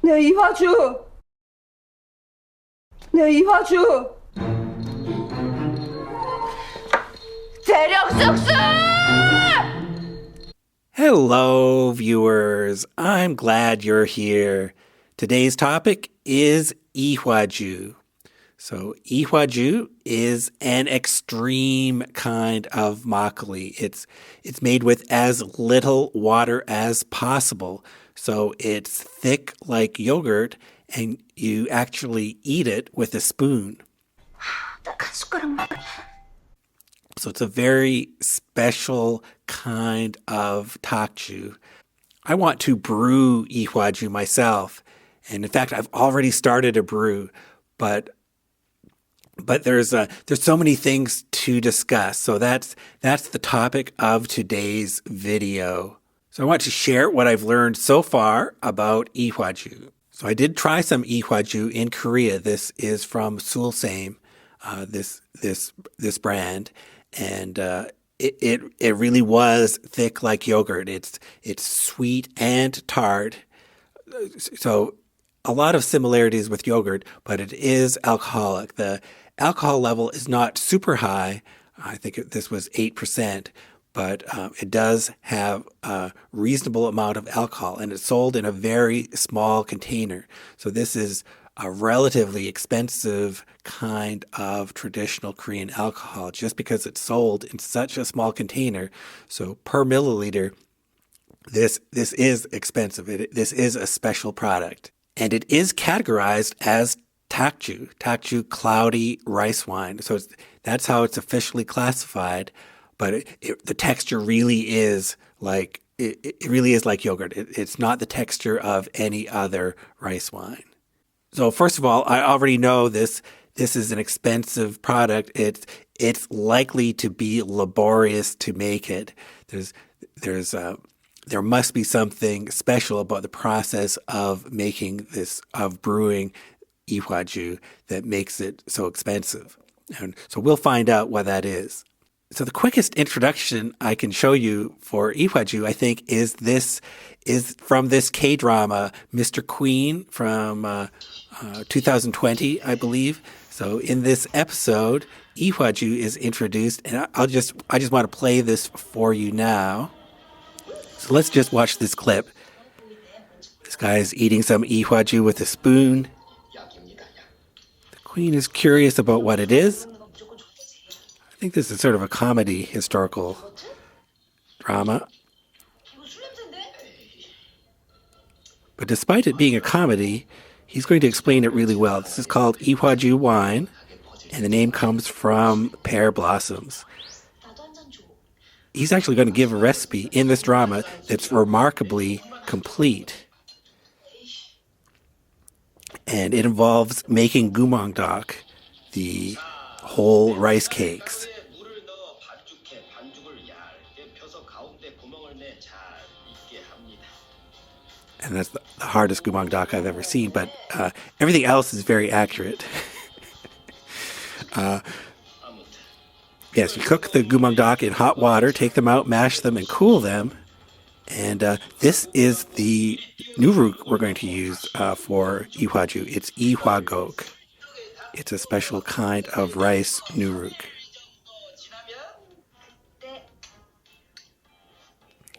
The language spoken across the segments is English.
네, 이화주! 네, 이화주! 대력 쑥쑥! Hello, viewers. I'm glad you're here. Today's topic is Ihwaju. So, Ihwaju is an extreme kind of makgeolli. It's made with as little water as possible. So, it's thick like yogurt, and you actually eat it with a spoon. So it's a very special kind of takju. I want to brew ihwaju myself. And in fact, I've already started a brew, but there's so many things to discuss. So that's the topic of today's video. So I want to share what I've learned so far about ihwaju. So I did try some ihwaju in Korea. This is from Sulsame, this brand. And it really was thick like yogurt. It's sweet and tart. So a lot of similarities with yogurt, but it is alcoholic. The alcohol level is not super high. I think this was 8%, but it does have a reasonable amount of alcohol, and it's sold in a very small container. So this is a relatively expensive kind of traditional Korean alcohol just because it's sold in such a small container. So per milliliter, this is expensive. This is a special product. And it is categorized as takju, cloudy rice wine. So that's how it's officially classified. But the texture really is like, it really is like yogurt. It's not the texture of any other rice wine. So first of all, I already know this is an expensive product. It's likely to be laborious to make it. There must be something special about the process of making this, of brewing ihwaju, that makes it so expensive. And so we'll find out what that is. So the quickest introduction I can show you for ihwaju, I think, is from this K-drama, Mr. Queen, from 2020, I believe. So in this episode, Ihwaju is introduced, and I just want to play this for you now. So let's just watch this clip. This guy is eating some Ihwaju with a spoon. The queen is curious about what it is. I think this is sort of a comedy historical drama. But despite it being a comedy, he's going to explain it really well. This is called Ihwaju wine, and the name comes from pear blossoms. He's actually going to give a recipe in this drama that's remarkably complete. And it involves making gumangdak, the whole rice cakes. And that's the hardest gumangdak I've ever seen, but everything else is very accurate. Yes, you cook the gumangdak in hot water, take them out, mash them, and cool them. And this is the nuruk we're going to use for ihwaju. It's ihwagok. It's a special kind of rice nuruk.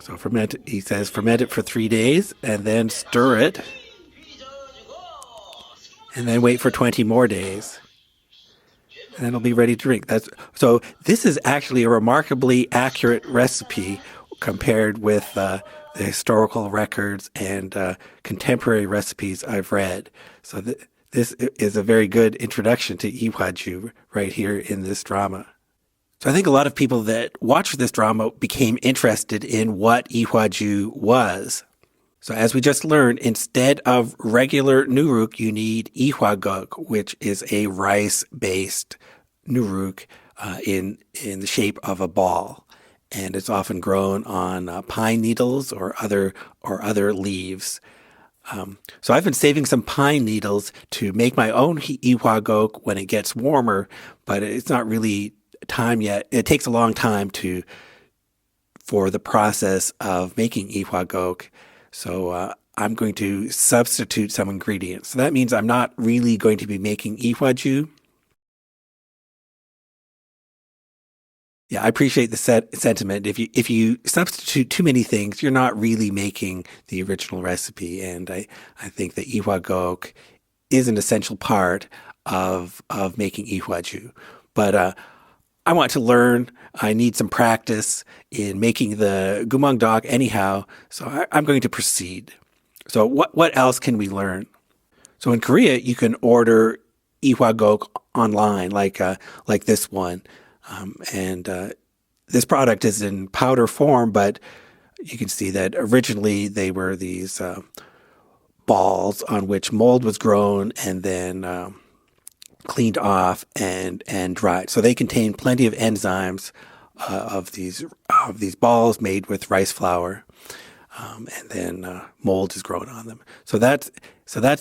So he says ferment it for 3 days and then stir it and then wait for 20 more days. And then it'll be ready to drink. So this is actually a remarkably accurate recipe compared with the historical records and contemporary recipes I've read. So this is a very good introduction to ihwaju right here in this drama. So I think a lot of people that watched this drama became interested in what ihwaju was. So as we just learned, instead of regular nuruk, you need ihwagok, which is a rice-based nuruk in the shape of a ball. And it's often grown on pine needles or other leaves. So I've been saving some pine needles to make my own ihwagok when it gets warmer, but it's not really time yet. It takes a long time for the process of making ihwagok. So I'm going to substitute some ingredients. So that means I'm not really going to be making Ihwaju. Yeah, I appreciate the sentiment. If you substitute too many things, you're not really making the original recipe. And I think that Ihwagok is an essential part of making Ihwaju. But I want to learn. I need some practice in making the gumangdok anyhow. So I'm going to proceed. So what else can we learn? So in Korea, you can order Ihwagok online, like this one. And this product is in powder form, but you can see that originally they were these balls on which mold was grown and then cleaned off and dried. So they contain plenty of enzymes of these balls made with rice flour, and then mold is grown on them. So that's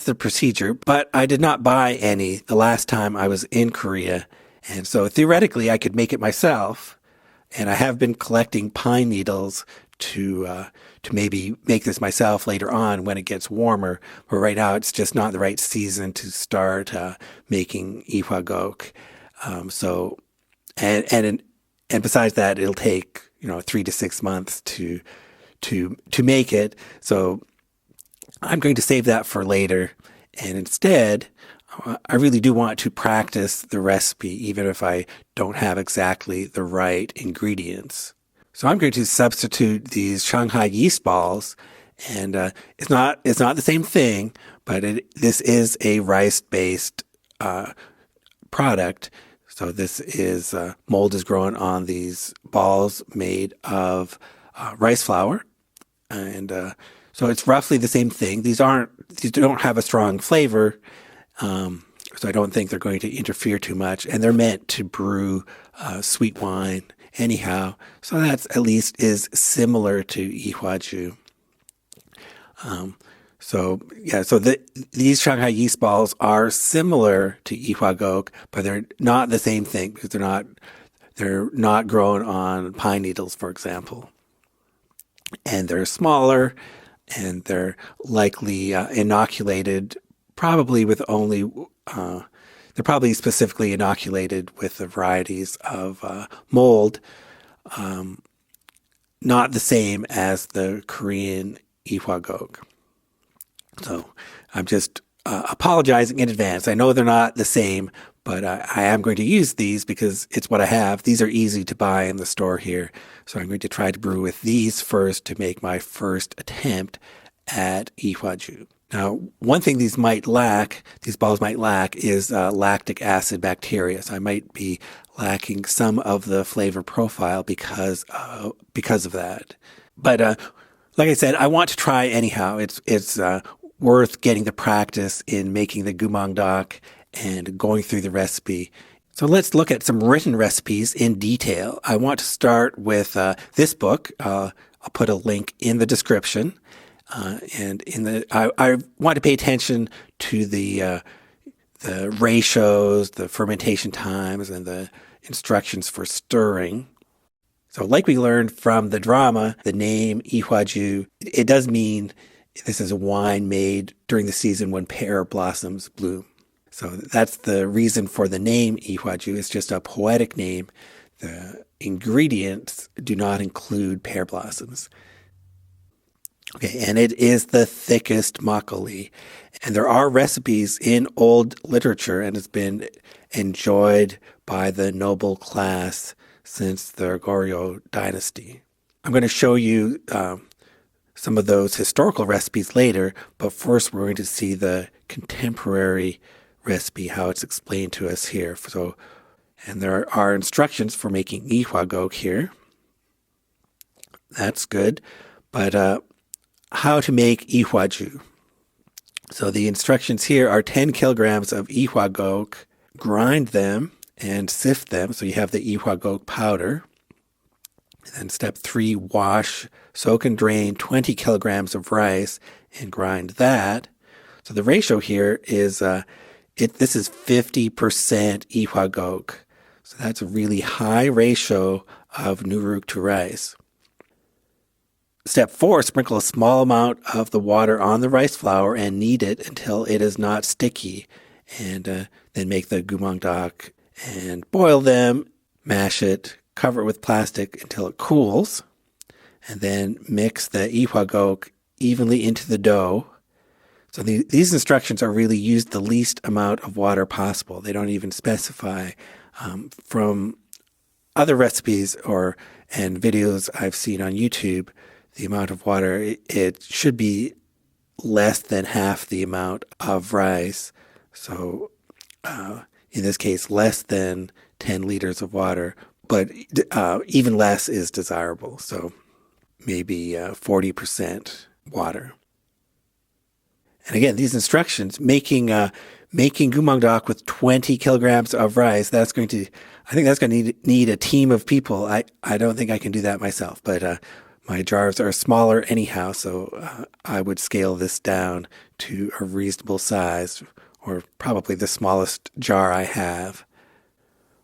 the procedure. But I did not buy any the last time I was in Korea. And so theoretically, I could make it myself, and I have been collecting pine needles to maybe make this myself later on when it gets warmer. But right now, it's just not the right season to start making ihwagok. So, and besides that, it'll take 3 to 6 months to make it. So, I'm going to save that for later, and instead, I really do want to practice the recipe, even if I don't have exactly the right ingredients. So I'm going to substitute these Shanghai yeast balls, and it's not the same thing, but this is a rice-based product. So this is mold is grown on these balls made of rice flour, and so it's roughly the same thing. These don't have a strong flavor. So I don't think they're going to interfere too much, and they're meant to brew sweet wine anyhow. So that's at least is similar to Ihwaju. These Shanghai yeast balls are similar to Ihwagok, but they're not the same thing because they're not grown on pine needles, for example, and they're smaller, and they're likely inoculated. Probably with only, they're probably specifically inoculated with the varieties of mold, not the same as the Korean Ihwagok. So I'm just apologizing in advance. I know they're not the same, but I am going to use these because it's what I have. These are easy to buy in the store here. So I'm going to try to brew with these first to make my first attempt at Ihwaju. Now, one thing these balls might lack is lactic acid bacteria. So I might be lacking some of the flavor profile because of that. But like I said, I want to try anyhow. It's worth getting the practice in making the gumangdok and going through the recipe. So let's look at some written recipes in detail. I want to start with this book. I'll put a link in the description. And I want to pay attention to the ratios, the fermentation times, and the instructions for stirring. So like we learned from the drama, the name Ihwaju, it does mean this is a wine made during the season when pear blossoms bloom. So that's the reason for the name Ihwaju. It's just a poetic name. The ingredients do not include pear blossoms. Okay, and it is the thickest makgeolli. And there are recipes in old literature, and it's been enjoyed by the noble class since the Goryeo dynasty. I'm going to show you some of those historical recipes later, but first we're going to see the contemporary recipe, how it's explained to us here. And there are instructions for making ihwagok here. That's good. But how to make ihwaju. So the instructions here are 10 kilograms of ihwagok. Grind them and sift them so you have the ihwagok powder. And then step 3, wash, soak and drain 20 kilograms of rice and grind that. So the ratio here is this is 50% ihwagok. So that's a really high ratio of nuruk to rice. Step 4, sprinkle a small amount of the water on the rice flour and knead it until it is not sticky. And then make the gumangdak and boil them, mash it, cover it with plastic until it cools. And then mix the ihwagok evenly into the dough. So these instructions are really use the least amount of water possible. They don't even specify from other recipes and videos I've seen on YouTube, the amount of water, it should be less than half the amount of rice. So in this case, less than 10 liters of water, but even less is desirable. So maybe 40% water. And again, these instructions, making gumangdak with 20 kilograms of rice, I think that's going to need a team of people. I don't think I can do that myself, but my jars are smaller anyhow, so I would scale this down to a reasonable size, or probably the smallest jar I have.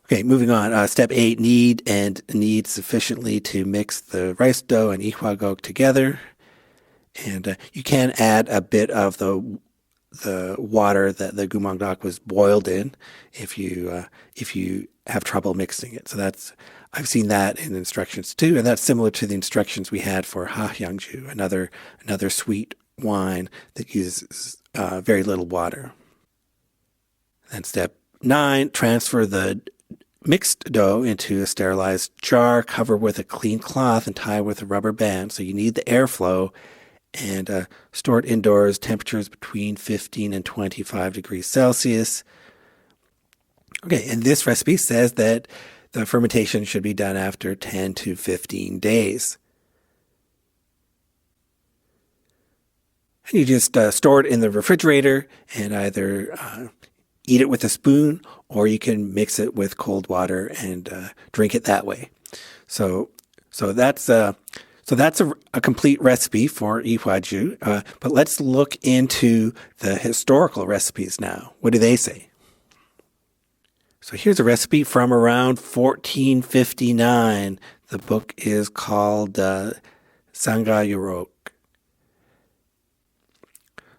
Okay, moving on. Step 8, knead sufficiently to mix the rice dough and ihwagok together. And you can add a bit of the water that the gumangdak was boiled in if you have trouble mixing it. So I've seen that in instructions too, and that's similar to the instructions we had for Makgeolli, another sweet wine that uses very little water. Then step 9, transfer the mixed dough into a sterilized jar, cover with a clean cloth, and tie with a rubber band. So you need the airflow, and store it indoors, temperatures between 15 and 25 degrees Celsius. Okay, and this recipe says that the fermentation should be done after 10 to 15 days. And you just store it in the refrigerator and either eat it with a spoon, or you can mix it with cold water and drink it that way. So that's a complete recipe for Ihwaju. But let's look into the historical recipes now. What do they say? So here's a recipe from around 1459. The book is called Makgeolli.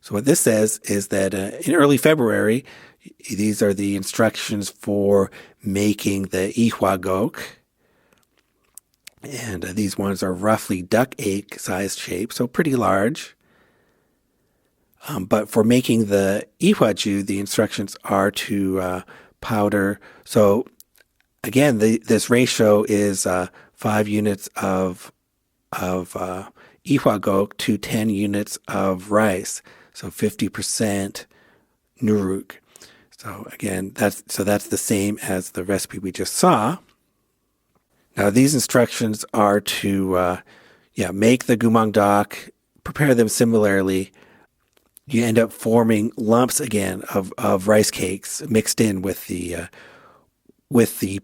So what this says is that in early February, these are the instructions for making the ihwagok. And these ones are roughly duck egg sized shape, so pretty large. But for making the ihwaju, the instructions are to powder. So again, this ratio is 5 units of ihwagok to 10 units of rice. So 50% nuruk. So again, that's the same as the recipe we just saw. Now these instructions are to make the gumangdak, prepare them similarly. You end up forming lumps again of rice cakes mixed in with the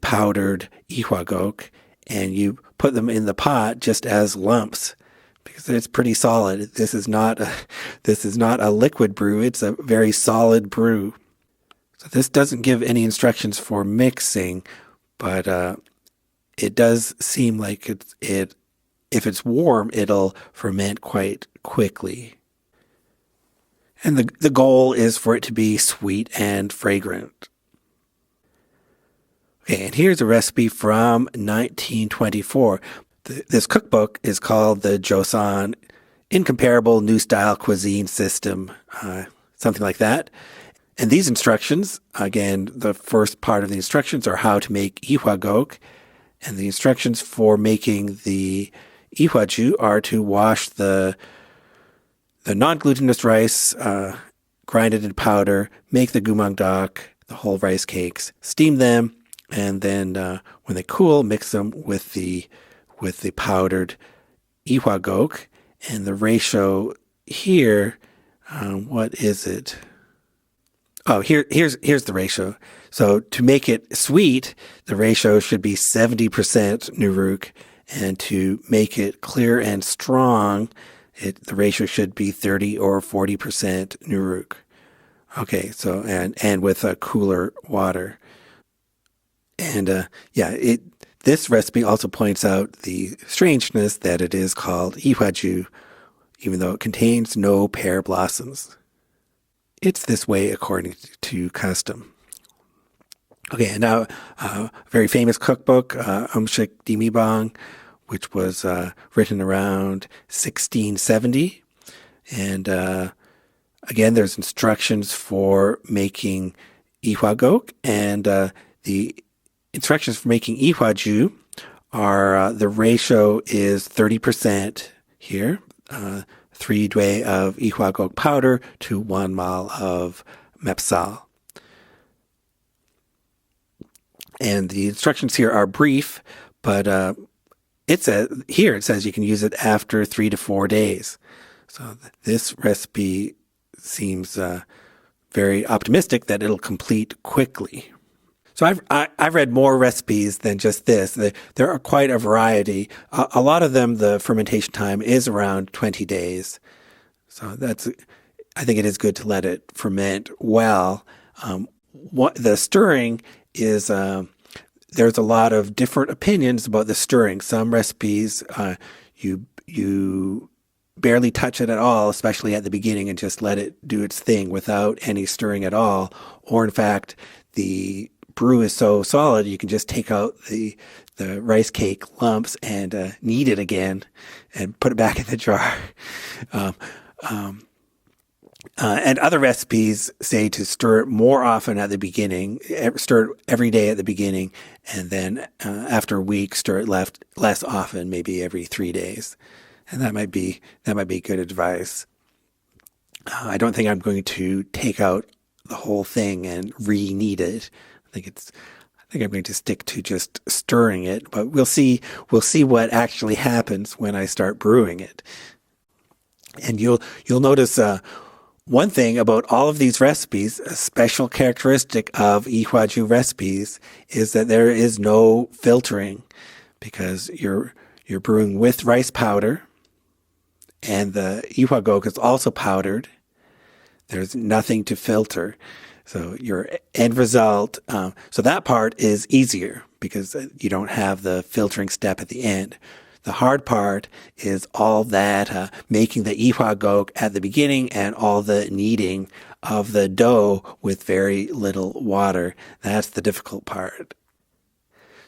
powdered ihwagok, and you put them in the pot just as lumps because it's pretty solid. This is not a liquid brew; it's a very solid brew. So this doesn't give any instructions for mixing, but it does seem like if it's warm, it'll ferment quite quickly. And the goal is for it to be sweet and fragrant. Okay, and here's a recipe from 1924. This cookbook is called the Joseon Incomparable New Style Cuisine System, something like that. And these instructions, again, the first part of the instructions are how to make ihwagok, and the instructions for making the ihwaju are to wash the non-glutinous rice, grind it in powder, make the gumangdak, the whole rice cakes, steam them, and then when they cool, mix them with the powdered ihwagok. And the ratio here, what is it? Oh, here's the ratio. So to make it sweet, the ratio should be 70% nuruk, and to make it clear and strong, the ratio should be 30 or 40% nuruk. Okay, so and with cooler water. And this recipe also points out the strangeness that it is called Ihwaju, even though it contains no pear blossoms. It's this way according to custom. Okay, and now a very famous cookbook, Umshik Dimibang, which was written around 1670. And again, there's instructions for making ihwagok, and the instructions for making ihwaju are the ratio is 30% here, 3 due of ihwagok powder to 1 ml of mepsal. And the instructions here are brief, but it says you can use it after 3 to 4 days. So this recipe seems very optimistic that it'll complete quickly. So I've read more recipes than just this. There are quite a variety. A lot of them, the fermentation time is around 20 days. So I think it is good to let it ferment well. The stirring is, there's a lot of different opinions about the stirring. Some recipes, you barely touch it at all, especially at the beginning, and just let it do its thing without any stirring at all. Or in fact, the brew is so solid, you can just take out the rice cake lumps and knead it again and put it back in the jar. And other recipes say to stir it more often at the beginning, stir it every day at the beginning, and then after a week, stir it less often, maybe every 3 days. And that might be good advice. I don't think I'm going to take out the whole thing and re-knead it. I think I'm going to stick to just stirring it, but we'll see what actually happens when I start brewing it. And you'll notice one thing about all of these recipes, a special characteristic of Ihwaju recipes, is that there is no filtering, because you're brewing with rice powder, and the ihwagok is also powdered. There's nothing to filter. So your end result, so that part is easier because you don't have the filtering step at the end. The hard part is all that making the ihwagok at the beginning and all the kneading of the dough with very little water. That's the difficult part.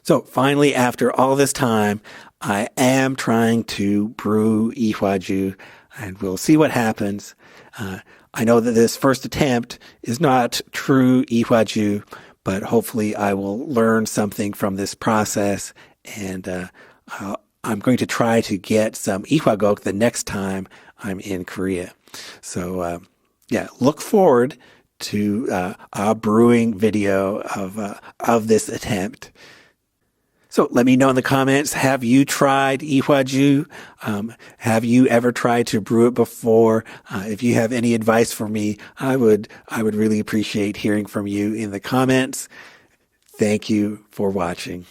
So finally, after all this time, I am trying to brew Ihwaju, and we'll see what happens. I know that this first attempt is not true Ihwaju, but hopefully I will learn something from this process, and I'm going to try to get some Ihwagok the next time I'm in Korea. So look forward to a brewing video of this attempt. So let me know in the comments, have you tried Ihwaju? Have you ever tried to brew it before? If you have any advice for me, I would really appreciate hearing from you in the comments. Thank you for watching.